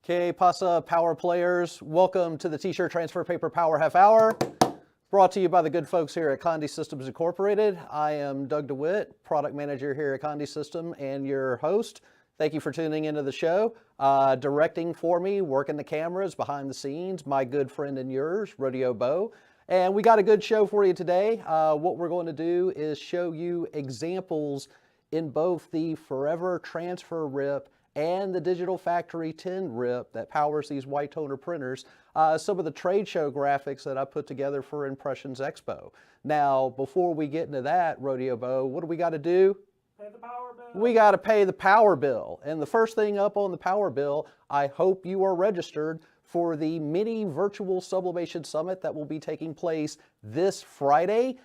Okay, Pasa Power Players, welcome to the T-shirt transfer paper power half hour, brought to you by the good folks here at Condé Systems Incorporated. I am Doug DeWitt, product manager here at Condé System and your host. Thank you for tuning into the show. Directing for me, working the cameras behind the scenes, my good friend and yours, Rodeo Bo. And we got a good show for you today. What we're going to do is show you examples in both the Forever Transfer Rip and the Digital Factory 10 rip that powers these white toner printers, some of the trade show graphics that I put together for Impressions Expo. Now, before we get into that, Rodeo Bo, what do we got to do? Pay the power bill. We got to pay the power bill. And the first thing up on the power bill, I hope you are registered for the mini virtual sublimation summit that will be taking place this Friday.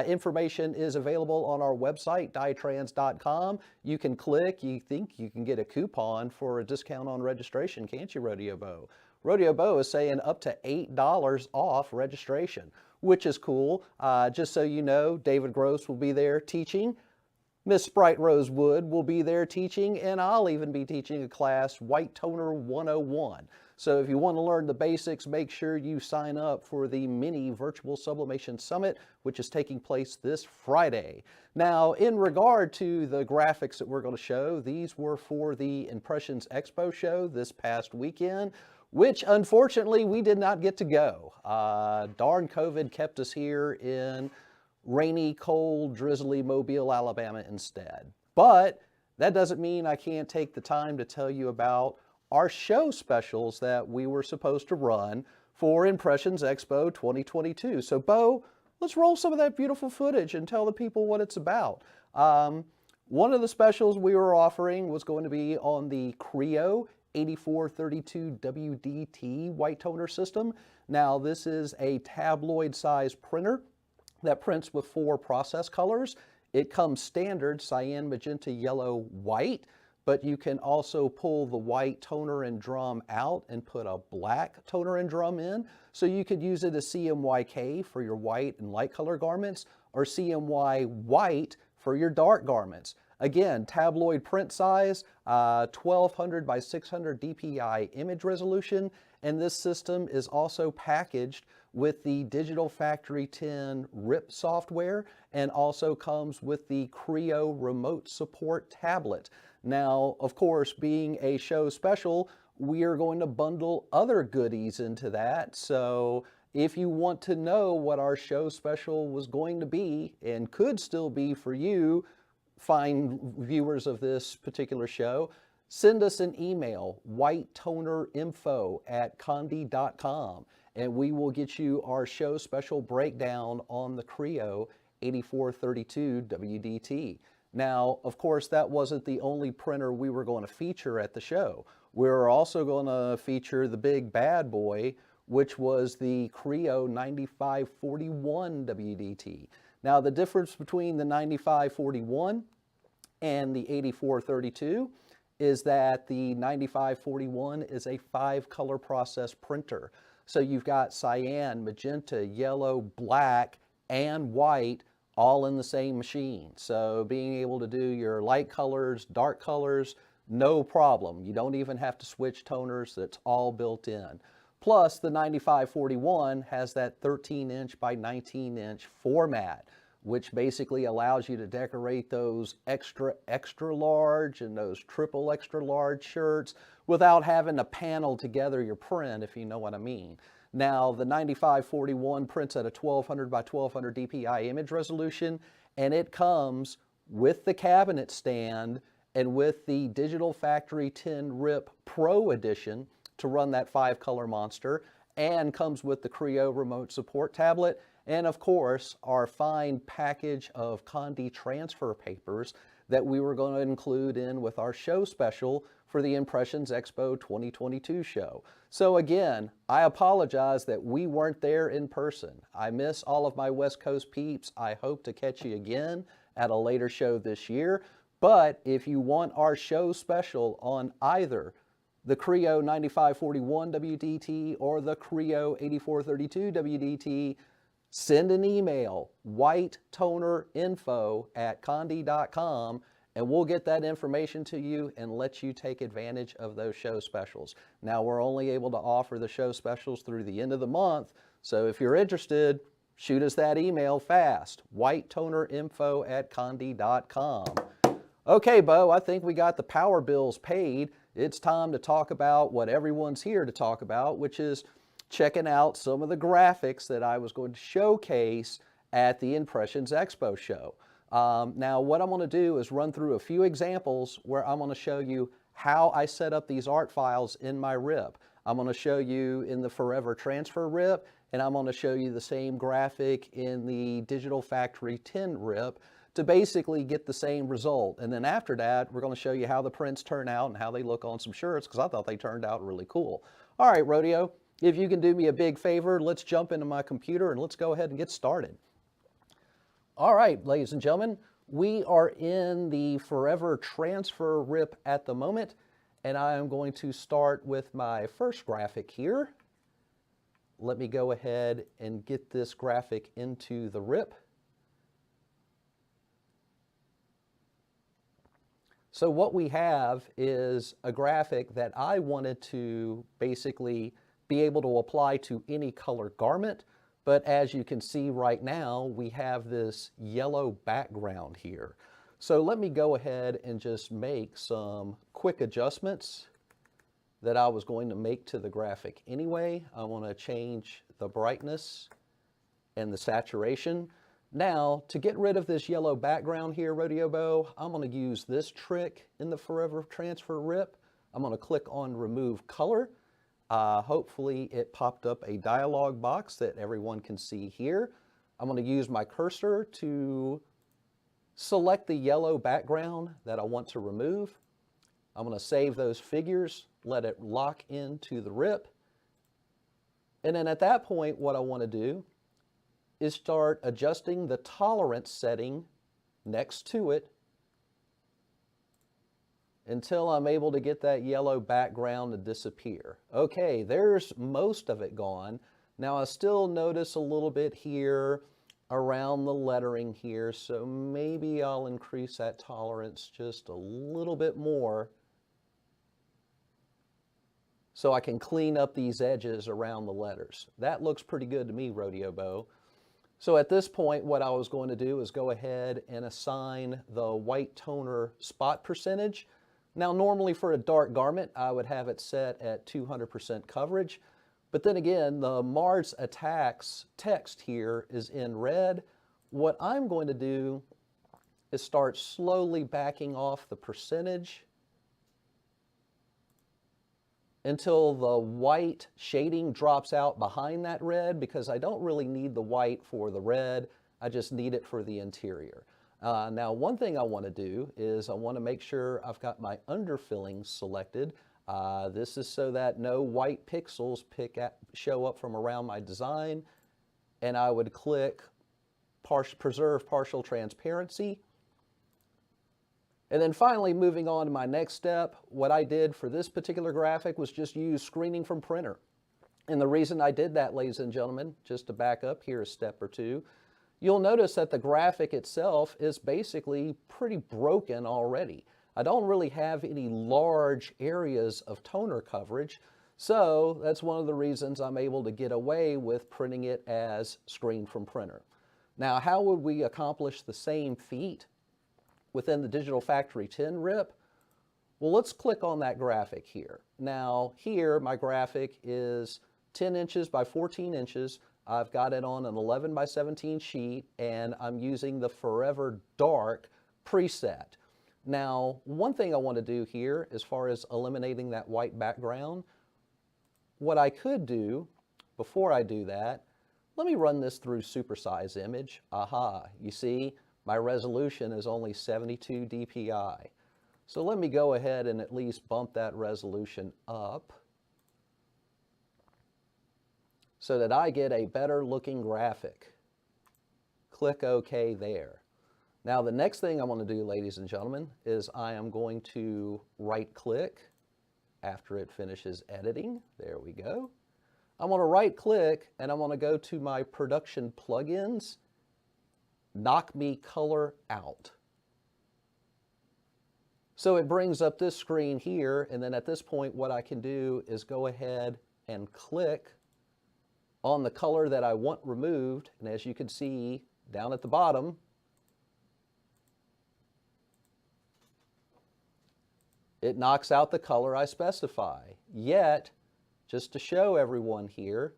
Information is available on our website, dietrans.com. You can click, you think you can get a coupon for a discount on registration, can't you, Rodeo Bo? Rodeo Bo is saying up to $8 off registration, which is cool. Just so you know, David Gross will be there teaching. Miss Sprite Rose Wood will be there teaching, and I'll even be teaching a class, White Toner 101. So if you want to learn the basics, make sure you sign up for the mini virtual sublimation summit, which is taking place this Friday. Now, in regard to the graphics that we're going to show, these were for the Impressions Expo Show this past weekend, which unfortunately we did not get to go. Darn COVID kept us here in rainy, cold, drizzly Mobile, Alabama instead. But that doesn't mean I can't take the time to tell you about our show specials that we were supposed to run for Impressions Expo 2022. So Bo, let's roll some of that beautiful footage and tell the people what it's about. One of the specials we were offering was going to be on the Crio 8432 WDT white toner system. Now this is a tabloid size printer that prints with 4 process colors. It comes standard cyan, magenta, yellow, white, but you can also pull the white toner and drum out and put a black toner and drum in. So you could use it as CMYK for your white and light color garments, or CMY white for your dark garments. Again, tabloid print size, 1200 by 600 DPI image resolution, and this system is also packaged with the Digital Factory 10 RIP software, and also comes with the Crio remote support tablet. Now, of course, being a show special, we are going to bundle other goodies into that. So if you want to know what our show special was going to be, and could still be for you, fine viewers of this particular show, send us an email, whitetonerinfo@conde.com, and we will get you our show special breakdown on the Crio 8432 WDT. Now, of course, that wasn't the only printer we were going to feature at the show. We were also going to feature the big bad boy, which was the Crio 9541 WDT. Now, the difference between the 9541 and the 8432 is that the 9541 is a 5-color process printer. So you've got cyan, magenta, yellow, black, and white all in the same machine. So being able to do your light colors, dark colors, no problem. You don't even have to switch toners. That's all built in. Plus, the 9541 has that 13-inch by 19-inch format, which basically allows you to decorate those extra large and those triple extra large shirts without having to panel together your print, if you know what I mean. Now, the 9541 prints at a 1200 by 1200 DPI image resolution, and it comes with the cabinet stand and with the Digital Factory 10 RIP Pro Edition to run that 5-color monster, and comes with the Crio remote support tablet, and of course, our fine package of Conde transfer papers that we were going to include in with our show special for the Impressions Expo 2022 show. So again, I apologize that we weren't there in person. I miss all of my West Coast peeps. I hope to catch you again at a later show this year. But if you want our show special on either the Crio 9541 WDT or the Crio 8432 WDT, send an email, whitetonerinfo@conde.com, and we'll get that information to you and let you take advantage of those show specials. Now, we're only able to offer the show specials through the end of the month, so if you're interested, shoot us that email fast, whitetonerinfo@conde.com. Okay, Bo, I think we got the power bills paid. It's time to talk about what everyone's here to talk about, which is checking out some of the graphics that I was going to showcase at the Impressions Expo Show. Now, what I'm going to do is run through a few examples where I'm going to show you how I set up these art files in my RIP. I'm going to show you in the Forever Transfer RIP, and I'm going to show you the same graphic in the Digital Factory 10 RIP to basically get the same result. And then after that, we're going to show you how the prints turn out and how they look on some shirts, because I thought they turned out really cool. All right, Rodeo, if you can do me a big favor, let's jump into my computer and let's go ahead and get started. All right, ladies and gentlemen, we are in the Forever Transfer RIP at the moment, and I am going to start with my first graphic here. Let me go ahead and get this graphic into the RIP. So what we have is a graphic that I wanted to basically be able to apply to any color garment, but as you can see right now, we have this yellow background here. So let me go ahead and just make some quick adjustments that I was going to make to the graphic anyway. I want to change the brightness and the saturation. Now, to get rid of this yellow background here, Rodeo Bo, I'm going to use this trick in the Forever Transfer RIP. I'm going to click on Remove Color. Hopefully it popped up a dialog box that everyone can see here. I'm going to use my cursor to select the yellow background that I want to remove. I'm going to save those figures, let it lock into the RIP. And then at that point, what I want to do is start adjusting the tolerance setting next to it until I'm able to get that yellow background to disappear. Okay, there's most of it gone. Now I still notice a little bit here around the lettering here, so maybe I'll increase that tolerance just a little bit more so I can clean up these edges around the letters. That looks pretty good to me, Rodeo Bo. So at this point, what I was going to do is go ahead and assign the white toner spot percentage. Now, normally for a dark garment, I would have it set at 200% coverage. But then again, the Mars Attacks text here is in red. What I'm going to do is start slowly backing off the percentage until the white shading drops out behind that red, because I don't really need the white for the red, I just need it for the interior. Now, one thing I want to do is I want to make sure I've got my underfilling selected. This is so that no white pixels show up from around my design, and I would click Preserve Partial Transparency. And then finally, moving on to my next step, what I did for this particular graphic was just use screening from printer. And the reason I did that, ladies and gentlemen, just to back up here a step or two, you'll notice that the graphic itself is basically pretty broken already. I don't really have any large areas of toner coverage, so that's one of the reasons I'm able to get away with printing it as screen from printer. Now, how would we accomplish the same feat within the Digital Factory 10 RIP? Well, let's click on that graphic here. Now, here my graphic is 10 inches by 14 inches. I've got it on an 11 by 17 sheet, and I'm using the Forever Dark preset. Now, one thing I want to do here, as far as eliminating that white background, what I could do, before I do that, let me run this through Supersize Image. Aha, you see, my resolution is only 72 dpi. So let me go ahead and at least bump that resolution up so that I get a better looking graphic. Click OK there. Now the next thing I'm going to do, ladies and gentlemen, is I am going to right click after it finishes editing. There we go. I'm going to right click and I'm going to go to my production plugins, Knock Me Color Out. So it brings up this screen here, and then at this point what I can do is go ahead and click on the color that I want removed, and as you can see down at the bottom, it knocks out the color I specify. Yet, just to show everyone here,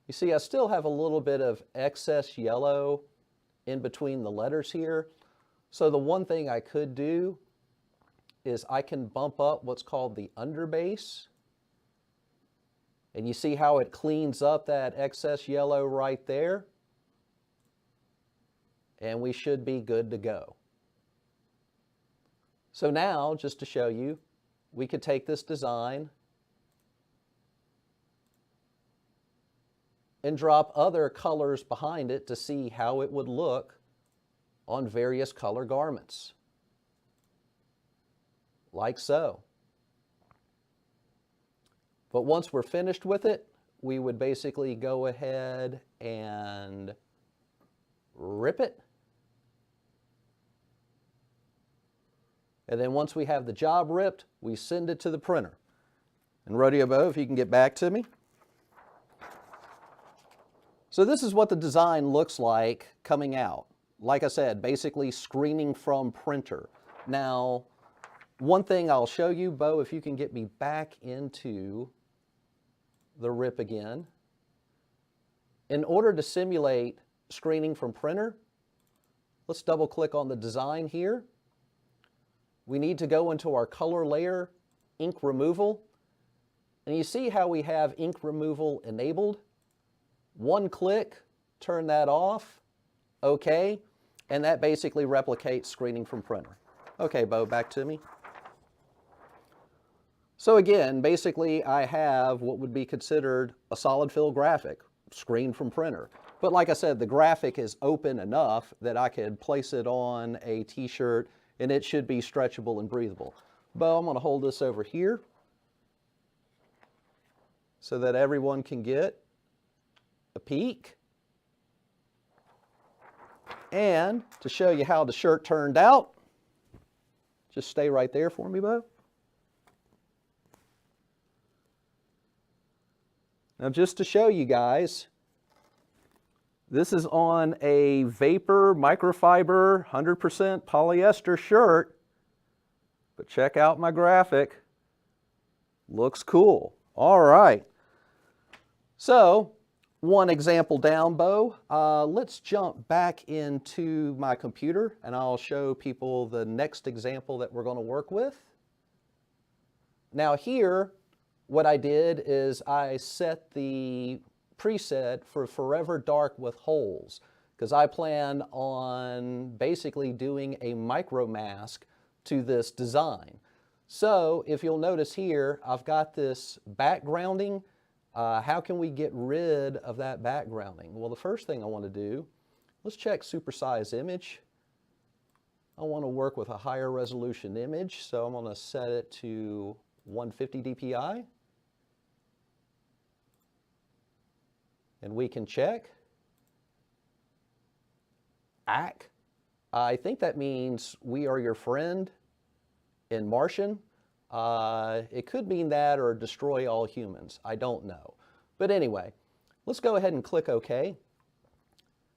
you see I still have a little bit of excess yellow in between the letters here. So the one thing I could do is I can bump up what's called the underbase. And you see how it cleans up that excess yellow right there? And we should be good to go. So now, just to show you, we could take this design and drop other colors behind it to see how it would look on various color garments. Like so. But once we're finished with it, we would basically go ahead and rip it. And then once we have the job ripped, we send it to the printer. And Rodeo Bo, if you can get back to me. So this is what the design looks like coming out. Like I said, basically screening from printer. Now, one thing I'll show you, Bo, if you can get me back into the rip again. In order to simulate screening from printer, let's double click on the design here. We need to go into our color layer, ink removal. And you see how we have ink removal enabled? One click, turn that off, okay, and that basically replicates screening from printer. Okay, Bo, back to me. So again, basically I have what would be considered a solid fill graphic, screened from printer. But like I said, the graphic is open enough that I could place it on a t-shirt and it should be stretchable and breathable. Bo, I'm going to hold this over here so that everyone can get a peek. And to show you how the shirt turned out, just stay right there for me, Bo. Now just to show you guys, this is on a vapor microfiber 100% polyester shirt, but check out my graphic. Looks cool. All right. So one example down, Bo. Let's jump back into my computer and I'll show people the next example that we're going to work with. Now here, what I did is I set the preset for Forever Dark with Holes because I plan on basically doing a micro mask to this design. So if you'll notice here, I've got this backgrounding. How can we get rid of that backgrounding? Well, the first thing I want to do, let's check supersize image. I want to work with a higher resolution image, so I'm going to set it to 150 dpi. And we can check. ACK. I think that means we are your friend in Martian. It could mean that or destroy all humans. I don't know. But anyway, let's go ahead and click OK.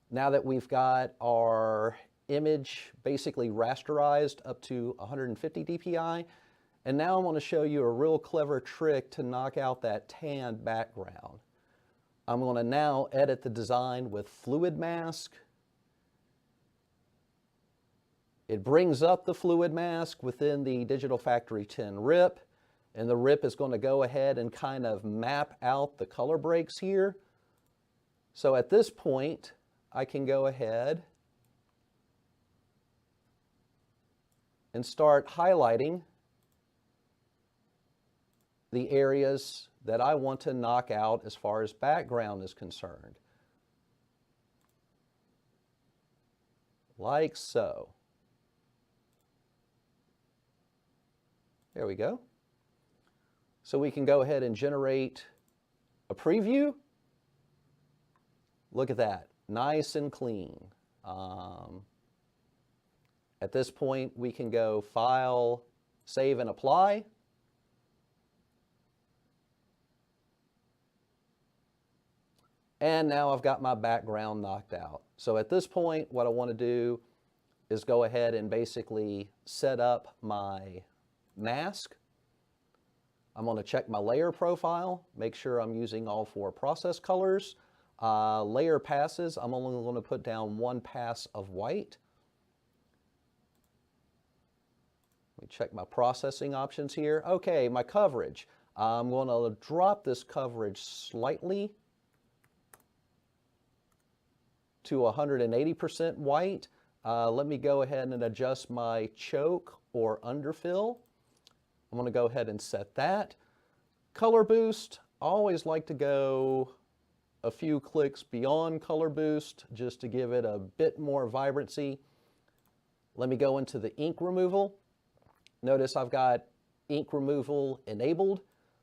Now that we've got our image basically rasterized up to 150 dpi. And now I'm going to show you a real clever trick to knock out that tan background. I'm going to now edit the design with Fluid Mask. It brings up the Fluid Mask within the Digital Factory 10 RIP, and the RIP is going to go ahead and kind of map out the color breaks here. So at this point, I can go ahead and start highlighting the areas that I want to knock out as far as background is concerned. Like so. There we go. So we can go ahead and generate a preview. Look at that, nice and clean. At this point, we can go File, Save and Apply. And now I've got my background knocked out. So at this point, what I want to do is go ahead and basically set up my mask. I'm going to check my layer profile, make sure I'm using all 4 process colors. Layer passes, I'm only going to put down 1 pass of white. Let me check my processing options here. Okay, my coverage. I'm going to drop this coverage slightly to 180% white. Let me go ahead and adjust my choke or underfill. I'm going to go ahead and set that. Color boost, I always like to go a few clicks beyond color boost just to give it a bit more vibrancy. Let me go into the ink removal. Notice I've got ink removal enabled.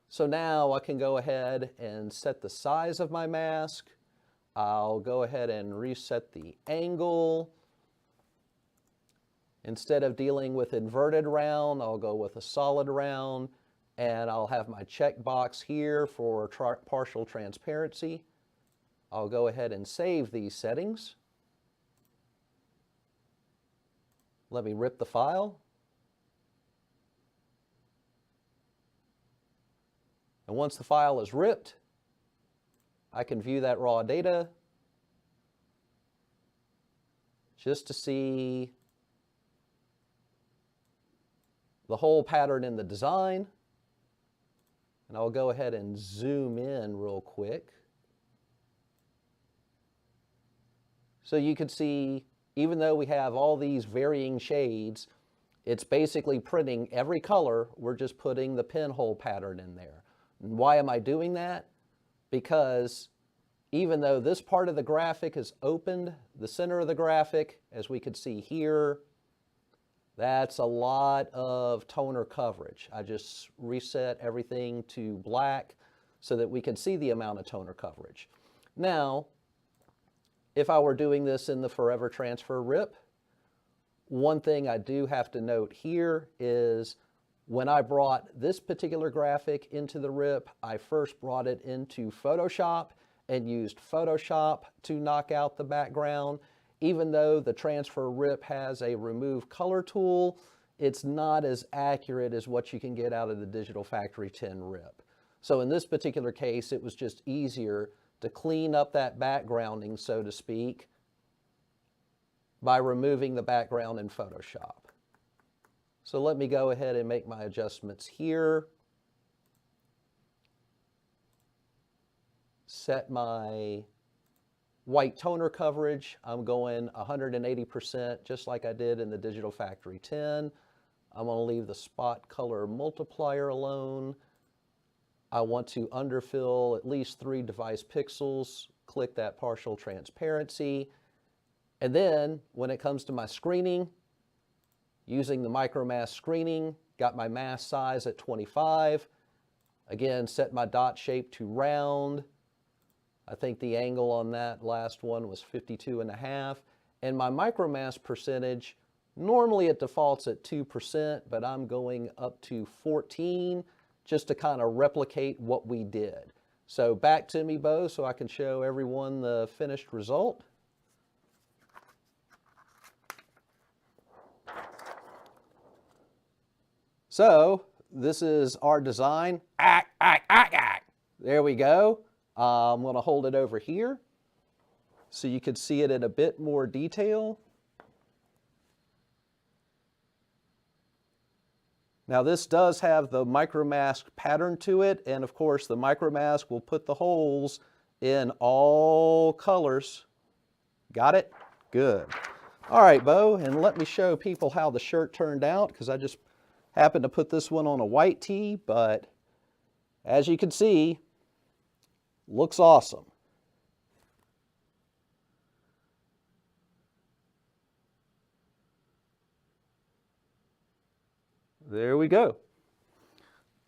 So now I can go ahead and set the size of my mask. I'll go ahead and reset the angle. Instead of dealing with inverted round, I'll go with a solid round, and I'll have my checkbox here for partial transparency. I'll go ahead and save these settings. Let me rip the file. And once the file is ripped, I can view that raw data just to see the whole pattern in the design. And I'll go ahead and zoom in real quick. So you can see, even though we have all these varying shades, it's basically printing every color. We're just putting the pinhole pattern in there. And why am I doing that? Because even though this part of the graphic is opened, the center of the graphic, as we could see here, that's a lot of toner coverage. I just reset everything to black so that we can see the amount of toner coverage. Now, if I were doing this in the Forever Transfer RIP, one thing I do have to note here is when I brought this particular graphic into the RIP, I first brought it into Photoshop and used Photoshop to knock out the background. Even though the Transfer RIP has a remove color tool, it's not as accurate as what you can get out of the Digital Factory 10 RIP. So in this particular case, it was just easier to clean up that backgrounding, so to speak, by removing the background in Photoshop. So let me go ahead and make my adjustments here. Set my white toner coverage. I'm going 180%, just like I did in the Digital Factory 10. I'm going to leave the spot color multiplier alone. I want to underfill at least 3 device pixels. Click that partial transparency. And then when it comes to my screening, using the micromask screening, got my mask size at 25. Again, set my dot shape to round. I think the angle on that last one was 52.5. And my micromask percentage, normally it defaults at 2%, but I'm going up to 14 just to kind of replicate what we did. So back to me, Bo, so I can show everyone the finished result. So this is our design. There we go. I'm going to hold it over here so you can see it in a bit more detail. Now this does have the micromask pattern to it, and of course the micromask will put the holes in all colors. Got it? Good. All right, Bo, and let me show people how the shirt turned out, because I just happened to put this one on a white tee, but as you can see, looks awesome. There we go.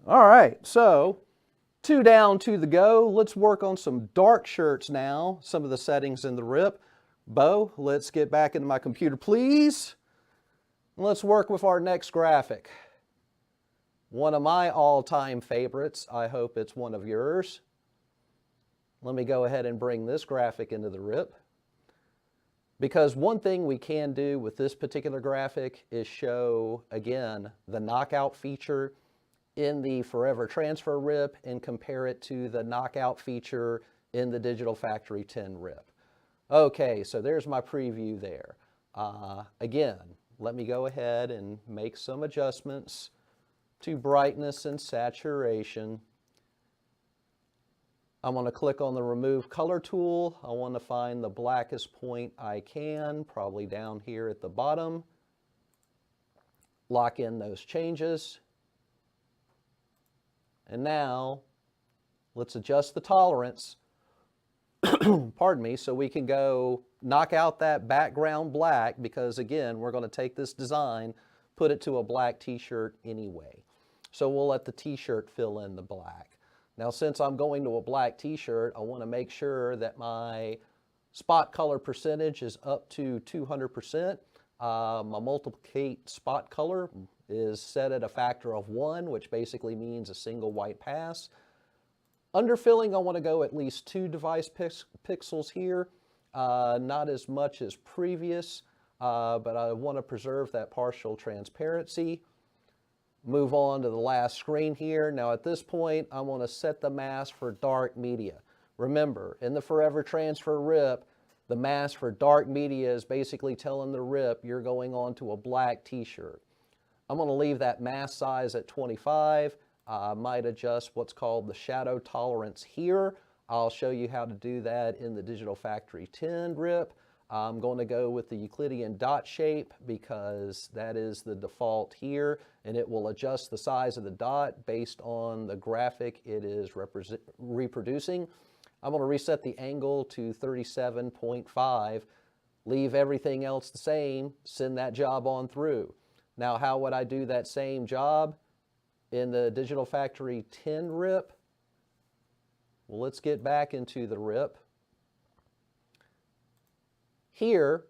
All right, so 2 down, 2 to go. Let's work on some dark shirts now, some of the settings in the RIP. Bo, let's get back into my computer, please. Let's work with our next graphic. One of my all-time favorites. I hope it's one of yours. Let me go ahead and bring this graphic into the RIP. Because one thing we can do with this particular graphic is show, again, the knockout feature in the Forever Transfer RIP and compare it to the knockout feature in the Digital Factory 10 RIP. Okay, so there's my preview there. Again, let me go ahead and make some adjustments to brightness and saturation. I'm going to click on the Remove Color tool. I want to find the blackest point I can, probably down here at the bottom. Lock in those changes. And now, let's adjust the tolerance, pardon me, so we can go knock out that background black, because again, we're going to take this design, put it to a black t-shirt anyway. So we'll let the t-shirt fill in the black. Now, since I'm going to a black t-shirt, I want to make sure that my spot color percentage is up to 200%. My multiplicate spot color is set at a factor of 1, which basically means a single white pass. Underfilling, I want to go at least 2 device pixels here, not as much as previous, but I want to preserve that partial transparency. Move on to the last screen here. Now at this point, I want to set the mask for dark media. Remember, in the Forever Transfer RIP, the mask for dark media is basically telling the RIP you're going on to a black t-shirt. I'm going to leave that mask size at 25. I might adjust what's called the shadow tolerance here. I'll show you how to do that in the Digital Factory 10 RIP. I'm going to go with the Euclidean dot shape because that is the default here, and it will adjust the size of the dot based on the graphic it is reproducing. I'm going to reset the angle to 37.5, leave everything else the same, send that job on through. Now, how would I do that same job in the Digital Factory 10 RIP? Well, let's get back into the RIP. Here,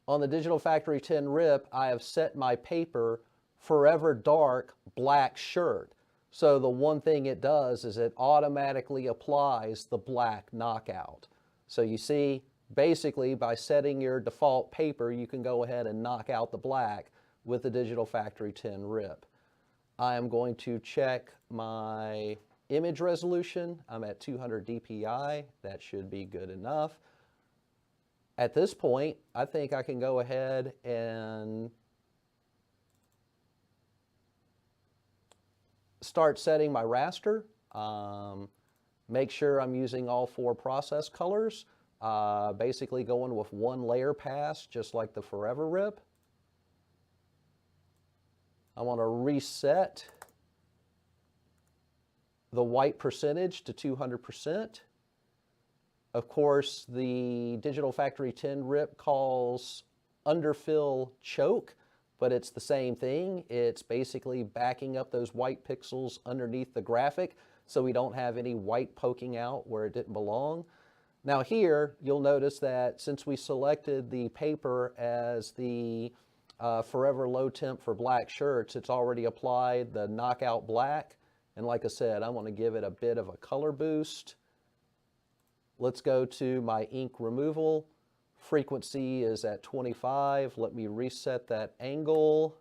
on the Digital Factory 10 RIP, I have set my paper Forever Dark Black Shirt. So the one thing it does is it automatically applies the black knockout. So you see, basically by setting your default paper, you can go ahead and knock out the black with the Digital Factory 10 RIP. I am going to check my image resolution. I'm at 200 dpi. That should be good enough. At this point, I think I can go ahead and start setting my raster. Make sure I'm using all 4 process colors. Basically going with 1 layer pass, just like the Forever RIP. I want to reset the white percentage to 200%. Of course, the Digital Factory 10 RIP calls underfill choke, but it's the same thing. It's basically backing up those white pixels underneath the graphic so we don't have any white poking out where it didn't belong. Now here, you'll notice that since we selected the paper as the Forever Low Temp for black shirts, it's already applied the knockout black. And like I said, I want to give it a bit of a color boost. Let's go to my ink removal. Frequency is at 25. Let me reset that angle.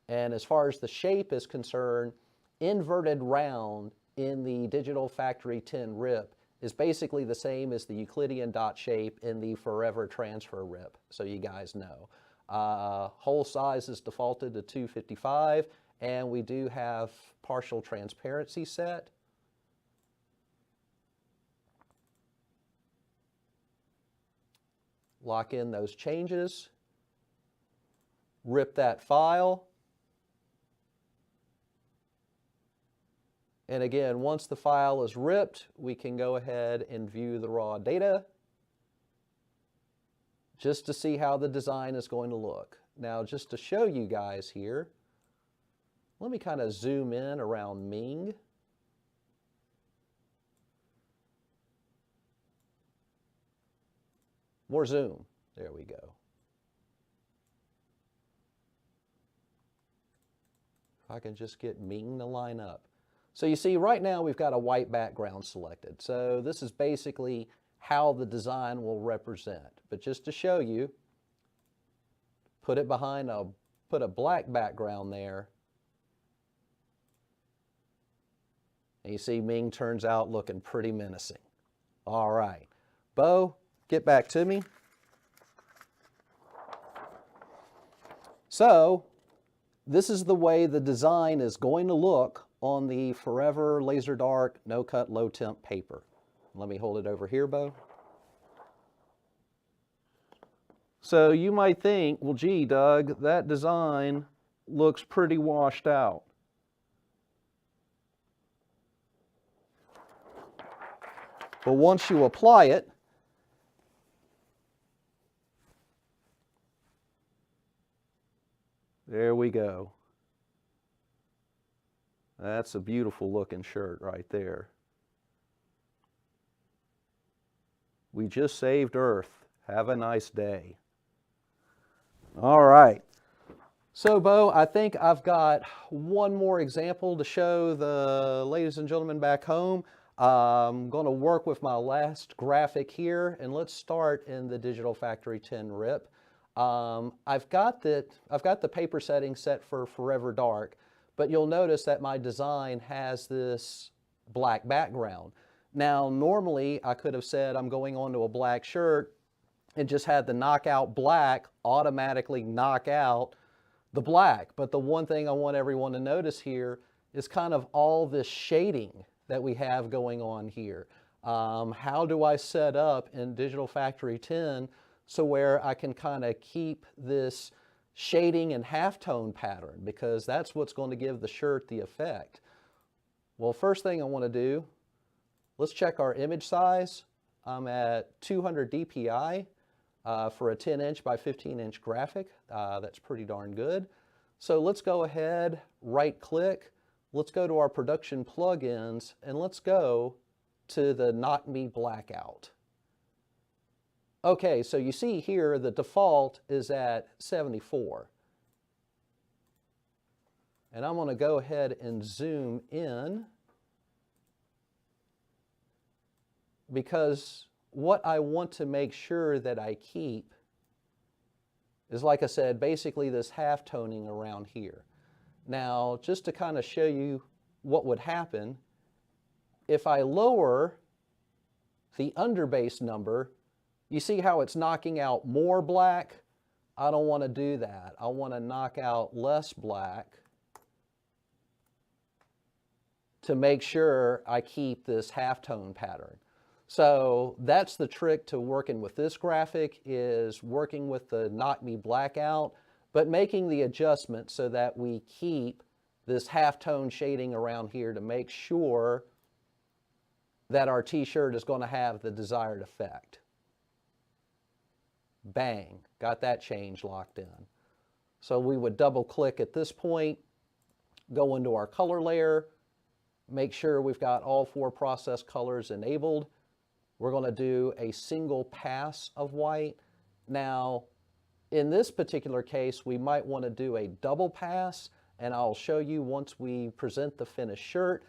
And as far as the shape is concerned, inverted round in the Digital Factory 10 RIP is basically the same as the Euclidean dot shape in the Forever Transfer RIP, so you guys know. Hole size is defaulted to 255, and we do have partial transparency set. Lock in those changes, rip that file, and again, once the file is ripped, we can go ahead and view the raw data just to see how the design is going to look. Now, just to show you guys here, let me kind of zoom in around Ming. More zoom. There we go. If I can just get Ming to line up. So you see right now we've got a white background selected. So this is basically how the design will represent. But just to show you, put it behind put a black background there. And you see Ming turns out looking pretty menacing. All right, Bo, get back to me. So this is the way the design is going to look on the Forever Laser Dark No Cut Low Temp paper. Let me hold it over here, Bo. So you might think, well, gee, Doug, that design looks pretty washed out. But once you apply it, there we go. That's a beautiful looking shirt right there. We just saved Earth. Have a nice day. All right. So, Bo, I think I've got one more example to show the ladies and gentlemen back home. I'm going to work with my last graphic here, and let's start in the Digital Factory 10 RIP. I've got the paper setting set for Forever Dark, but you'll notice that my design has this black background. Now, normally I could have said I'm going onto a black shirt and just had the knockout black automatically knock out the black. But the one thing I want everyone to notice here is kind of all this shading that we have going on here. How do I set up in Digital Factory 10 so where I can kind of keep this shading and halftone pattern, because that's what's going to give the shirt the effect. Well, first thing I want to do, let's check our image size. I'm at 200 DPI for a 10-inch by 15-inch graphic. That's pretty darn good. So let's go ahead, right-click. Let's go to our production plugins, and let's go to the Knock Me Blackout. Okay, so you see here the default is at 74. And I'm going to go ahead and zoom in, because what I want to make sure that I keep is, like I said, basically this halftoning around here. Now, just to kind of show you what would happen, if I lower the underbase number, you see how it's knocking out more black? I don't want to do that. I want to knock out less black to make sure I keep this halftone pattern. So that's the trick to working with this graphic, is working with the Knock Me Blackout, but making the adjustment so that we keep this halftone shading around here to make sure that our t-shirt is going to have the desired effect. Bang, got that change locked in. So we would double click at this point, go into our color layer, make sure we've got all 4 process colors enabled. We're going to do a single pass of white. Now, in this particular case, we might want to do a double pass, and I'll show you once we present the finished shirt,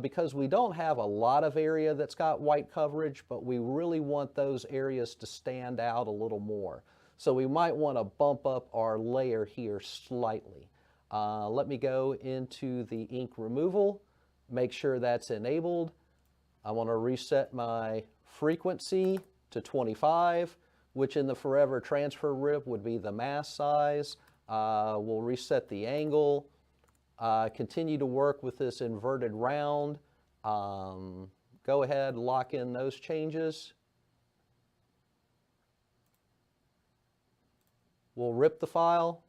because we don't have a lot of area that's got white coverage, but we really want those areas to stand out a little more. So we might want to bump up our layer here slightly. Let me go into the ink removal, make sure that's enabled. I want to reset my frequency to 25, which in the Forever Transfer RIP would be the mask size. We'll reset the angle. Continue to work with this inverted round. Go ahead, lock in those changes. We'll rip the file.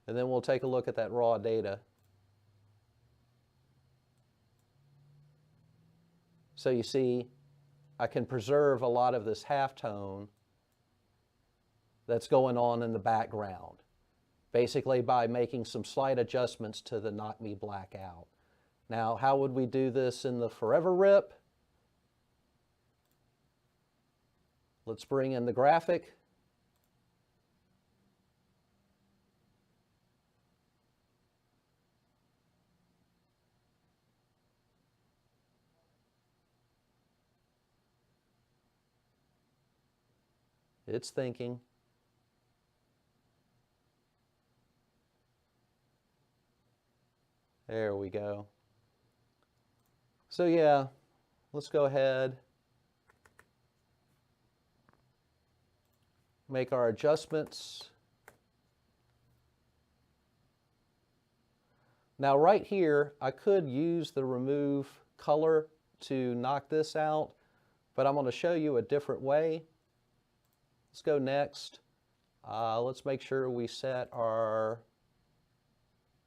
And then we'll take a look at that raw data. So you see, I can preserve a lot of this halftone that's going on in the background, basically by making some slight adjustments to the Knock Me Blackout. Now, how would we do this in the Forever RIP? Let's bring in the graphic. It's thinking. There we go. So yeah, let's go ahead, make our adjustments. Now right here, I could use the remove color to knock this out, but I'm going to show you a different way. Let's go next. Let's make sure we set our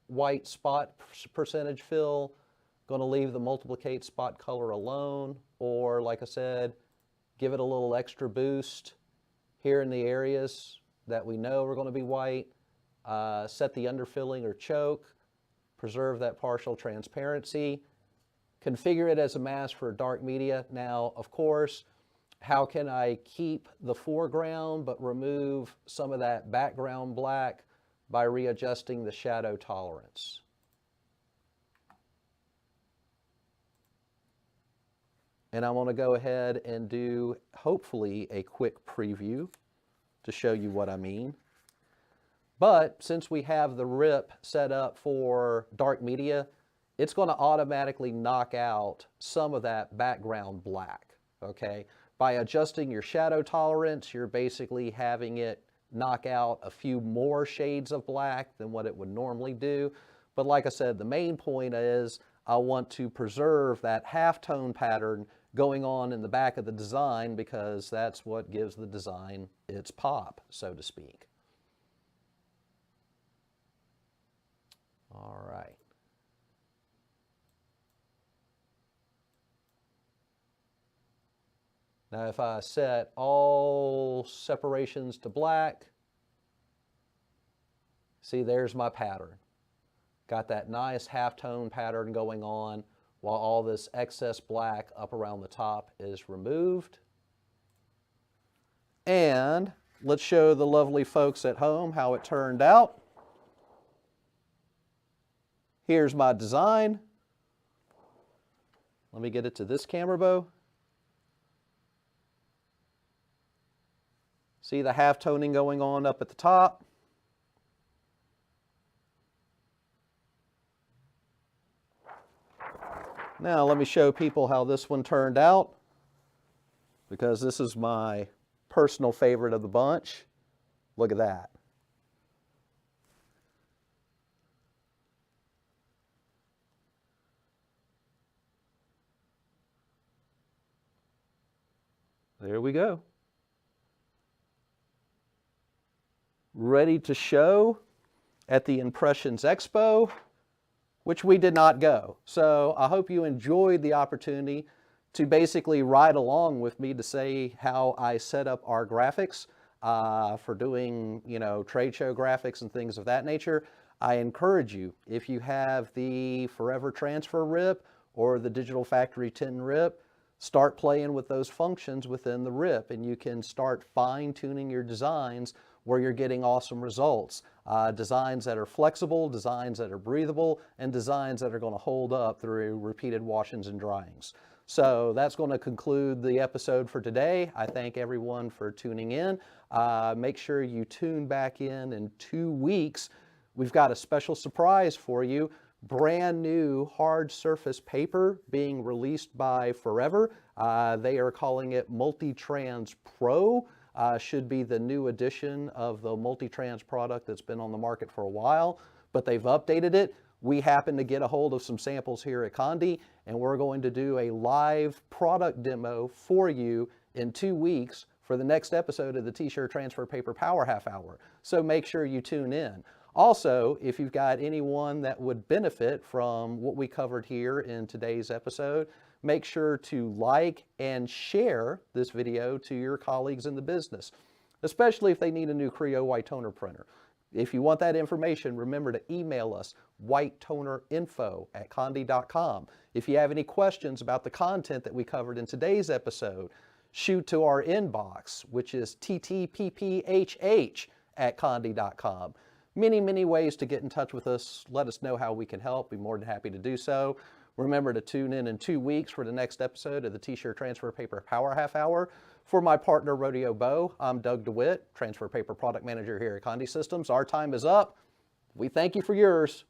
white spot percentage fill. Going to leave the multiplicate spot color alone, or like I said, give it a little extra boost here in the areas that we know are going to be white. Set the underfilling or choke, preserve that partial transparency, configure it as a mask for dark media. Now, of course, how can I keep the foreground but remove some of that background black? By readjusting the shadow tolerance. And I'm going to go ahead and do, hopefully, a quick preview to show you what I mean. But since we have the RIP set up for dark media, it's going to automatically knock out some of that background black, okay? By adjusting your shadow tolerance, you're basically having it knock out a few more shades of black than what it would normally do. But like I said, the main point is I want to preserve that halftone pattern going on in the back of the design, because that's what gives the design its pop, so to speak. All right. Now if I set all separations to black, see, there's my pattern. Got that nice halftone pattern going on while all this excess black up around the top is removed. And let's show the lovely folks at home how it turned out. Here's my design. Let me get it to this camera bow. See the halftoning going on up at the top. Now let me show people how this one turned out, because this is my personal favorite of the bunch. Look at that. There we go. Ready to show at the Impressions Expo, which we did not go. So I hope you enjoyed the opportunity to basically ride along with me to say how I set up our graphics for doing, trade show graphics and things of that nature. I encourage you, if you have the Forever Transfer RIP or the Digital Factory 10 RIP, start playing with those functions within the RIP, and you can start fine-tuning your designs where you're getting awesome results. Designs that are flexible, designs that are breathable, and designs that are going to hold up through repeated washings and dryings. So that's going to conclude the episode for today. I thank everyone for tuning in. Make sure you tune back in 2 weeks. We've got a special surprise for you. Brand new hard surface paper being released by Forever. They are calling it Multi-Trans Pro. Should be the new edition of the Multi-Trans product that's been on the market for a while, but they've updated it. We happen to get a hold of some samples here at Conde, and we're going to do a live product demo for you in 2 weeks for the next episode of the T-Shirt Transfer Paper Power Half Hour. So make sure you tune in. Also, if you've got anyone that would benefit from what we covered here in today's episode, make sure to like and share this video to your colleagues in the business, especially if they need a new Crio white toner printer. If you want that information, remember to email us, whitetonerinfo@conde.com. If you have any questions about the content that we covered in today's episode, shoot to our inbox, which is TTPPHH@Condé.com. Many, many ways to get in touch with us. Let us know how we can help. Be more than happy to do so. Remember to tune in 2 weeks for the next episode of the T-shirt Transfer Paper Power Half Hour. For my partner, Rodeo Bo, I'm Doug DeWitt, Transfer Paper Product Manager here at Condé Systems. Our time is up. We thank you for yours.